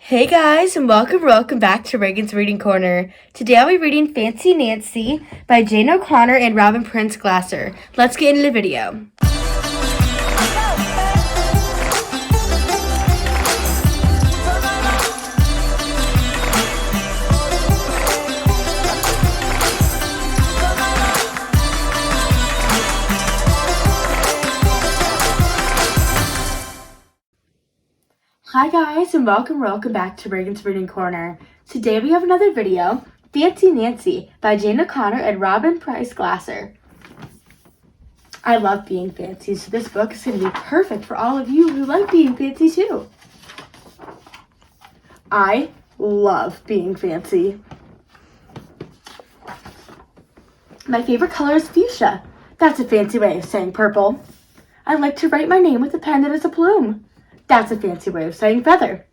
Hey guys, and welcome back to Reagan's Reading Corner. Today I'll be reading Fancy Nancy by Jane O'Connor and Robin Prince Glasser. Let's get into the video. Hi guys, and welcome back to Reagan's Reading Corner. Today we have another video, Fancy Nancy by Jane O'Connor and Robin Prince Glasser. I love being fancy, so this book is going to be perfect for all of you who like being fancy too. I love being fancy. My favorite color is fuchsia. That's a fancy way of saying purple. I like to write my name with a pen that is a plume. That's a fancy way of saying feather.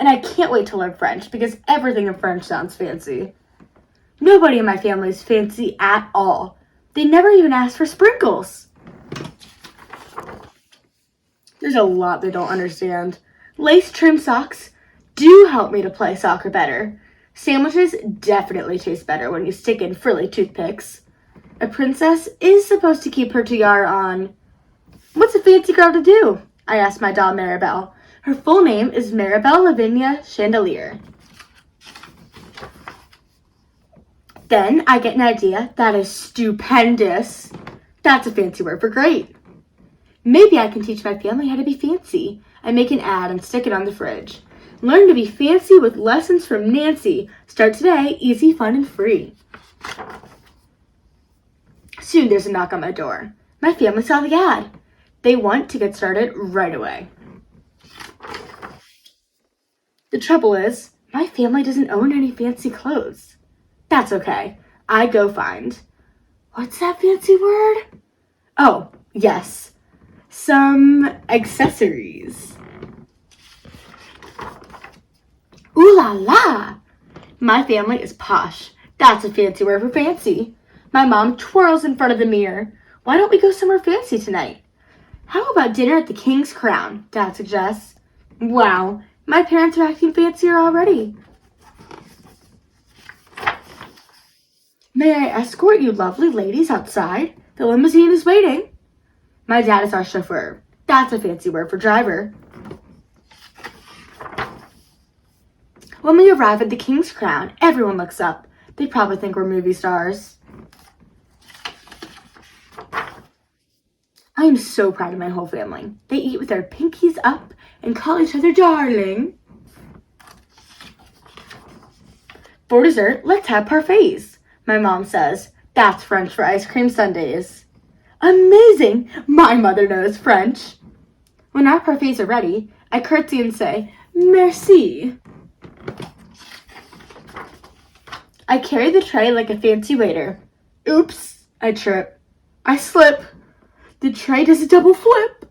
And I can't wait to learn French because everything in French sounds fancy. Nobody in my family is fancy at all. They never even ask for sprinkles. There's a lot they don't understand. Lace trim socks do help me to play soccer better. Sandwiches definitely taste better when you stick in frilly toothpicks. A princess is supposed to keep her tiara on. What's a fancy girl to do? I asked my doll Maribel. Her full name is Maribel Lavinia Chandelier. Then I get an idea that is stupendous. That's a fancy word for great. Maybe I can teach my family how to be fancy. I make an ad and stick it on the fridge. Learn to be fancy with lessons from Nancy. Start today, easy, fun, and free. Soon there's a knock on my door. My family saw the ad. They want to get started right away. The trouble is, my family doesn't own any fancy clothes. That's okay. I go find. What's that fancy word? Oh, yes. Some accessories. Ooh la la! My family is posh. That's a fancy word for fancy. My mom twirls in front of the mirror. Why don't we go somewhere fancy tonight? How about dinner at the King's Crown? Dad suggests. Wow, my parents are acting fancier already. May I escort you lovely ladies outside? The limousine is waiting. My dad is our chauffeur. That's a fancy word for driver. When we arrive at the King's Crown, everyone looks up. They probably think we're movie stars. I am so proud of my whole family. They eat with their pinkies up and call each other darling. For dessert, let's have parfaits. My mom says, that's French for ice cream sundaes. Amazing! My mother knows French. When our parfaits are ready, I curtsy and say, merci. I carry the tray like a fancy waiter. Oops, I trip. I slip. The tray does a double flip.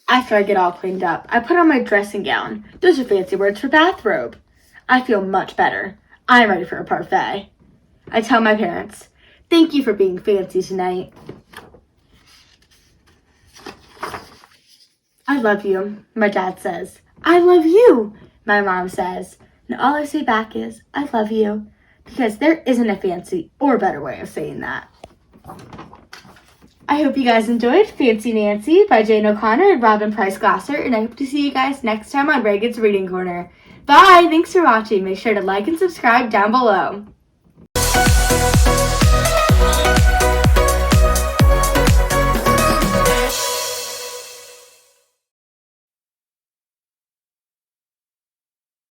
After I get all cleaned up, I put on my dressing gown. Those are fancy words for bathrobe. I feel much better. I'm ready for a parfait. I tell my parents, thank you for being fancy tonight. I love you, my dad says. I love you, my mom says. And all I say back is, I love you. Because there isn't a fancy or better way of saying that. I hope you guys enjoyed Fancy Nancy by Jane O'Connor and Robin Prince Glasser, and I hope to see you guys next time on Reagan's Reading Corner. Bye! Thanks for watching. Make sure to like and subscribe down below.